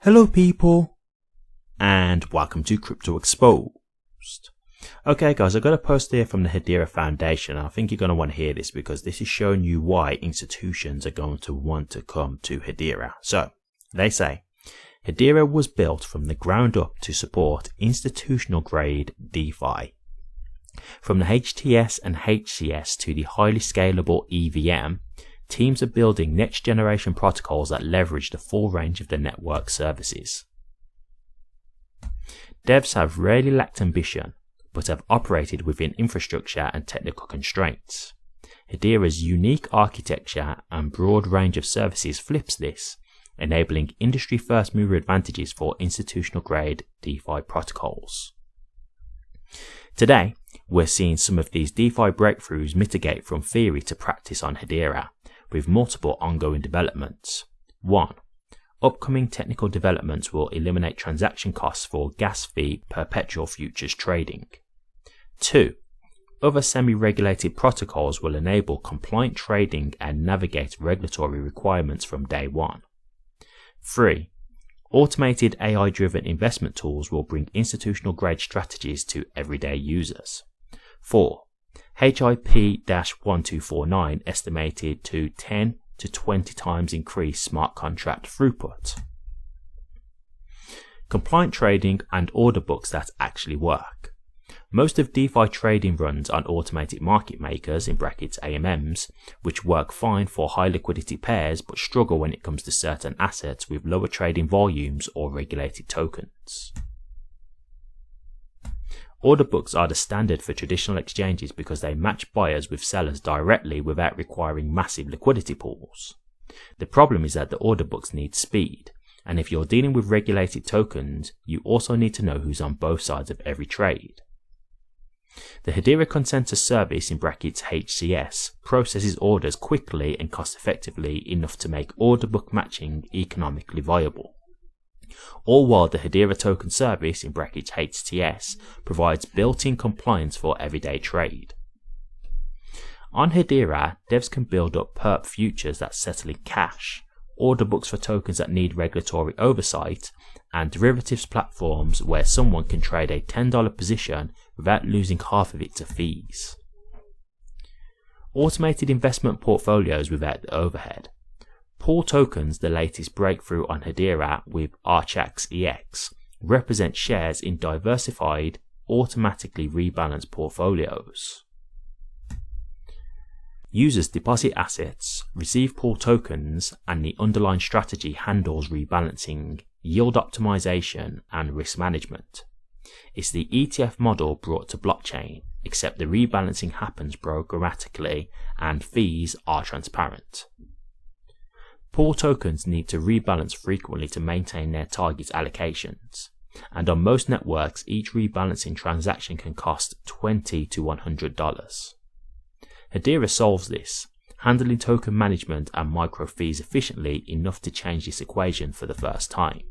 Hello people, and welcome to Crypto Exposed. Okay guys, I got a post here from the Hedera Foundation, and I think you're going to want to hear this because this is showing you why institutions are going to want to come to Hedera. So, they say, Hedera was built from the ground up to support institutional grade DeFi. From the HTS and HCS to the highly scalable EVM, teams are building next generation protocols that leverage the full range of the network services. Devs have rarely lacked ambition, but have operated within infrastructure and technical constraints. Hedera's unique architecture and broad range of services flips this, enabling industry first mover advantages for institutional grade DeFi protocols. Today, we're seeing some of these DeFi breakthroughs mitigate from theory to practice on Hedera, with multiple ongoing developments. 1. Upcoming technical developments will eliminate transaction costs for gas fee perpetual futures trading. 2. Other semi-regulated protocols will enable compliant trading and navigate regulatory requirements from day one. 3. Automated AI-driven investment tools will bring institutional-grade strategies to everyday users. 4. HIP-1249 estimated to 10 to 20 times increase smart contract throughput. Compliant trading and order books that actually work. Most of DeFi trading runs on automated market makers (AMMs), which work fine for high liquidity pairs but struggle when it comes to certain assets with lower trading volumes or regulated tokens. Order books are the standard for traditional exchanges because they match buyers with sellers directly without requiring massive liquidity pools. The problem is that the order books need speed, and if you're dealing with regulated tokens, you also need to know who's on both sides of every trade. The Hedera Consensus Service (HCS) processes orders quickly and cost effectively enough to make order book matching economically viable. All while the Hedera Token Service (HTS) provides built-in compliance for everyday trade. On Hedera, devs can build up perp futures that settle in cash, order books for tokens that need regulatory oversight, and derivatives platforms where someone can trade a $10 position without losing half of it to fees. Automated investment portfolios without the overhead. Pool tokens, the latest breakthrough on Hedera with Archax EX, represent shares in diversified, automatically rebalanced portfolios. Users deposit assets, receive pool tokens, and the underlying strategy handles rebalancing, yield optimization, and risk management. It's the ETF model brought to blockchain, except the rebalancing happens programmatically and fees are transparent. Pool tokens need to rebalance frequently to maintain their target allocations, and on most networks each rebalancing transaction can cost $20 to $100. Hedera solves this, handling token management and micro fees efficiently enough to change this equation for the first time.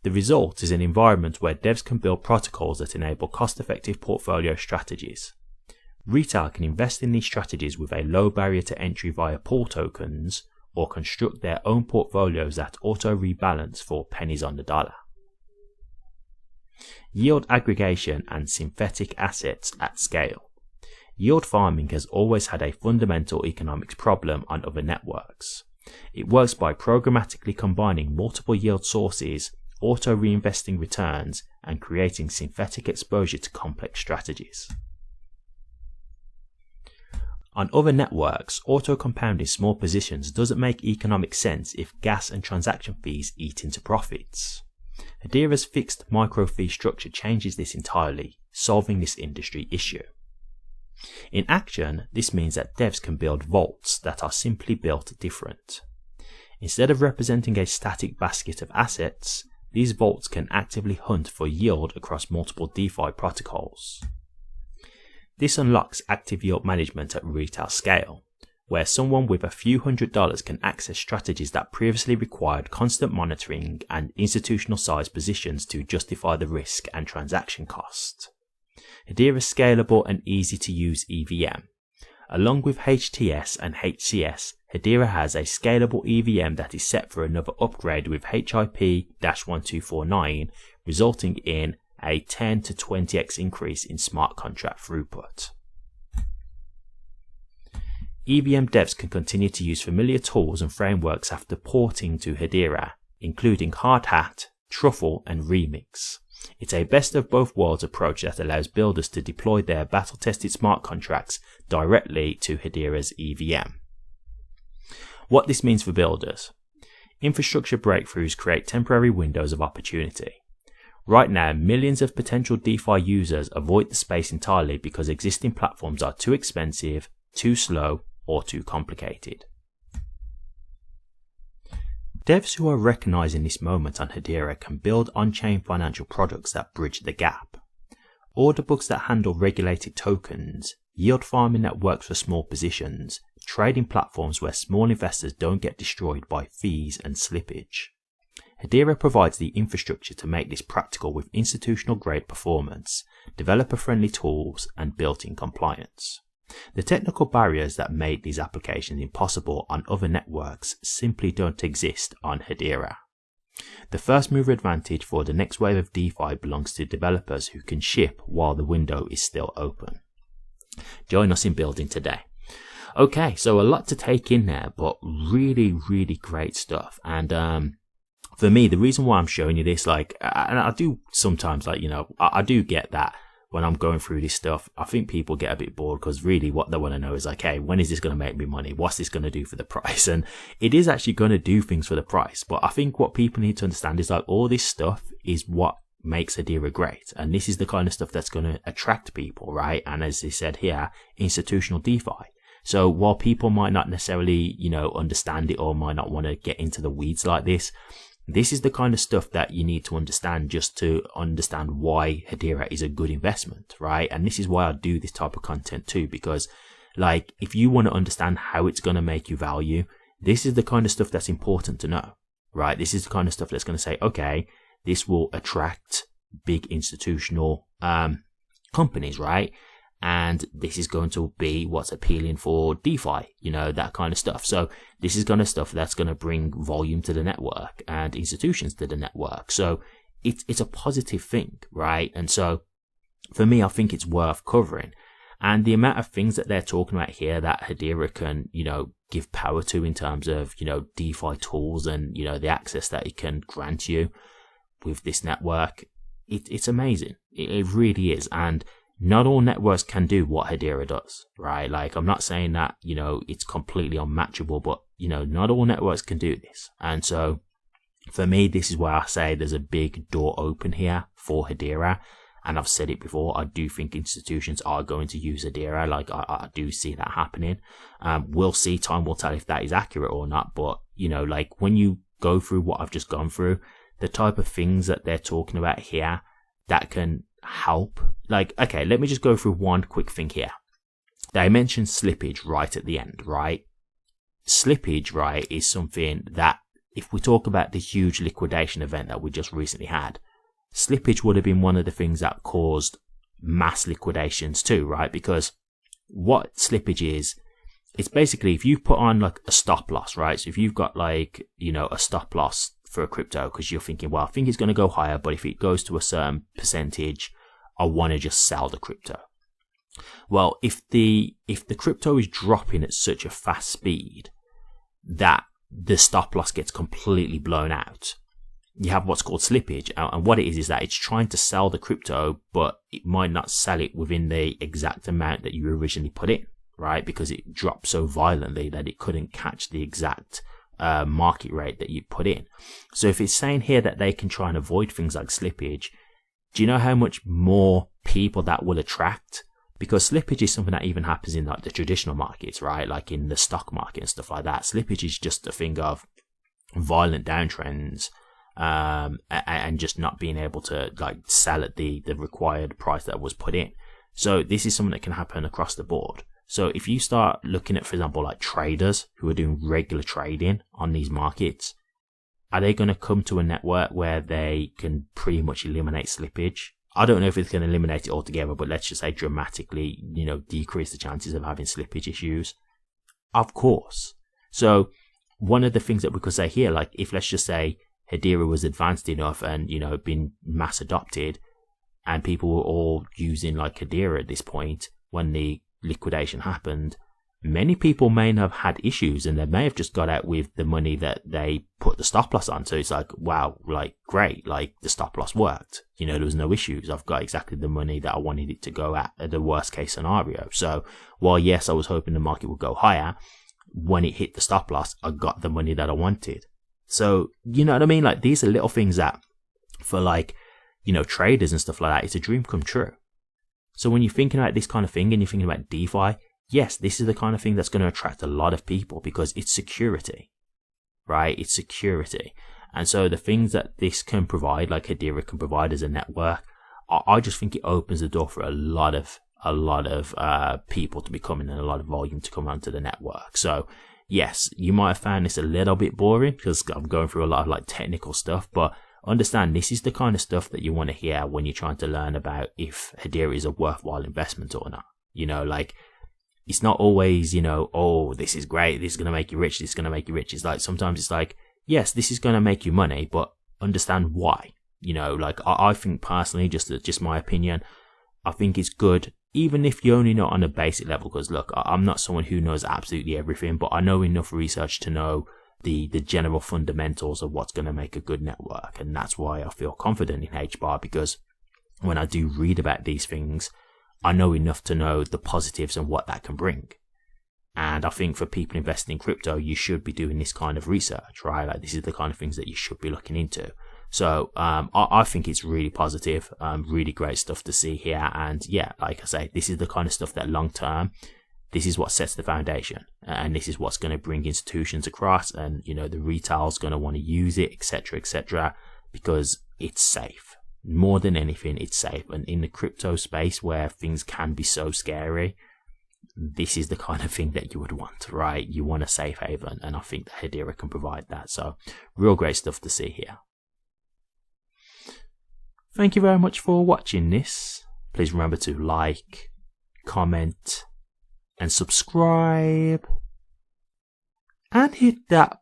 The result is an environment where devs can build protocols that enable cost-effective portfolio strategies. Retail can invest in these strategies with a low barrier to entry via pool tokens, or construct their own portfolios that auto-rebalance for pennies on the dollar. Yield aggregation and synthetic assets at scale. Yield farming has always had a fundamental economics problem on other networks. It works by programmatically combining multiple yield sources, auto-reinvesting returns, and creating synthetic exposure to complex strategies. On other networks, auto-compounding small positions doesn't make economic sense if gas and transaction fees eat into profits. Hedera's fixed micro fee structure changes this entirely, solving this industry issue. In action, this means that devs can build vaults that are simply built different. Instead of representing a static basket of assets, these vaults can actively hunt for yield across multiple DeFi protocols. This unlocks active yield management at retail scale, where someone with a few $100s can access strategies that previously required constant monitoring and institutional sized positions to justify the risk and transaction cost. Hedera's scalable and easy to use EVM, along with HTS and HCS, Hedera has a scalable EVM that is set for another upgrade with HIP-1249, resulting in a 10 to 20x increase in smart contract throughput. EVM devs can continue to use familiar tools and frameworks after porting to Hedera, including Hardhat, Truffle, and Remix. It's a best of both worlds approach that allows builders to deploy their battle-tested smart contracts directly to Hedera's EVM. What this means for builders. Infrastructure breakthroughs create temporary windows of opportunity. Right now, millions of potential DeFi users avoid the space entirely because existing platforms are too expensive, too slow, or too complicated. Devs who are recognizing this moment on Hedera can build on-chain financial products that bridge the gap. Order books that handle regulated tokens, yield farming that works for small positions, trading platforms where small investors don't get destroyed by fees and slippage. Hedera provides the infrastructure to make this practical with institutional grade performance, developer-friendly tools, and built-in compliance. The technical barriers that made these applications impossible on other networks simply don't exist on Hedera. The first mover advantage for the next wave of DeFi belongs to developers who can ship while the window is still open. Join us in building today. Okay, so a lot to take in there, but really, really great stuff. And for me, the reason why I'm showing you this, and I do sometimes, I do get that. When I'm going through this stuff, I think people get a bit bored because really what they want to know is hey, when is this going to make me money? What's this going to do for the price? And it is actually going to do things for the price. But I think what people need to understand is all this stuff is what makes Hedera great. And this is the kind of stuff that's going to attract people, right? And as they said here, institutional DeFi. So while people might not necessarily, understand it or might not want to get into the weeds like this, this is the kind of stuff that you need to understand just to understand why Hedera is a good investment, right? And this is why I do this type of content too, because if you want to understand how it's going to make you value, this is the kind of stuff that's important to know, right? This is the kind of stuff that's going to say, okay, this will attract big institutional companies, right? And this is going to be what's appealing for DeFi, that kind of stuff. So this is kind of stuff that's going to bring volume to the network and institutions to the network. So it's a positive thing, right? And so for me, I think it's worth covering. And the amount of things that they're talking about here that Hedera can, give power to in terms of, DeFi tools and, the access that it can grant you with this network, it's amazing. It really is. And not all networks can do what Hedera does, right? I'm not saying that, it's completely unmatchable, but, not all networks can do this. And so for me, this is where I say there's a big door open here for Hedera. And I've said it before, I do think institutions are going to use Hedera. I do see that happening. We'll see, time will tell if that is accurate or not. But, when you go through what I've just gone through, the type of things that they're talking about here that can help. Okay, let me just go through one quick thing here. They mentioned slippage right at the end, right? Slippage, right, is something that if we talk about the huge liquidation event that we just recently had, slippage would have been one of the things that caused mass liquidations too, right? Because what slippage is, it's basically if you put on a stop loss, right? So if you've got a stop loss for a crypto because you're thinking, well, I think it's going to go higher, but if it goes to a certain percentage, I want to just sell the crypto. Well, if the crypto is dropping at such a fast speed that the stop loss gets completely blown out, you have what's called slippage. And what it is that it's trying to sell the crypto, but it might not sell it within the exact amount that you originally put in, right? Because it dropped so violently that it couldn't catch the exact market rate that you put in. So if it's saying here that they can try and avoid things like slippage, do you know how much more people that will attract? Because slippage is something that even happens in the traditional markets, right? Like in the stock market and stuff like that. Slippage is just a thing of violent downtrends and just not being able to sell at the required price that was put in. So this is something that can happen across the board. So if you start looking at, for example, traders who are doing regular trading on these markets, are they going to come to a network where they can pretty much eliminate slippage? I don't know if it's going to eliminate it altogether, but let's just say dramatically, decrease the chances of having slippage issues. Of course. So one of the things that we could say here, like if let's just say Hedera was advanced enough and, you know, been mass adopted and people were all using like Hedera at this point when the liquidation happened, many people may have had issues and they may have just got out with the money that they put the stop loss on. So it's like, wow, like great, like the stop loss worked. You know, there was no issues. I've got exactly the money that I wanted it to go at the worst case scenario. So while yes, I was hoping the market would go higher, when it hit the stop loss, I got the money that I wanted. So, you know what I mean? Like these are little things that for like, you know, traders and stuff like that, it's a dream come true. So when you're thinking about this kind of thing and you're thinking about DeFi, yes, this is the kind of thing that's going to attract a lot of people because it's security, right? It's security. And so the things that this can provide, like Hedera can provide as a network, I just think it opens the door for a lot of people to be coming and a lot of volume to come onto the network. So yes, you might have found this a little bit boring because I'm going through a lot of like technical stuff, but understand this is the kind of stuff that you want to hear when you're trying to learn about if Hedera is a worthwhile investment or not. You know, like it's not always, you know, oh, this is great, this is going to make you rich, this is going to make you rich. It's like, sometimes it's like, yes, this is going to make you money, but understand why. You know, like I think personally, just my opinion, I think it's good, even if you're only not on a basic level, because look, I'm not someone who knows absolutely everything, but I know enough research to know the general fundamentals of what's going to make a good network. And that's why I feel confident in HBAR, because when I do read about these things, I know enough to know the positives and what that can bring. And I think for people investing in crypto, you should be doing this kind of research, right? Like this is the kind of things that you should be looking into. So I think it's really positive, really great stuff to see here. And yeah, like I say, this is the kind of stuff that long term, this is what sets the foundation. And this is what's going to bring institutions across, and, you know, the retail's going to want to use it, etc., because it's safe. More than anything, it's safe. And in the crypto space where things can be so scary, this is the kind of thing that you would want, right? You want a safe haven, and I think that Hedera can provide that. So real great stuff to see here. Thank you very much for watching this. Please remember to like, comment, and subscribe. And hit that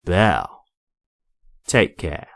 bell. Take care.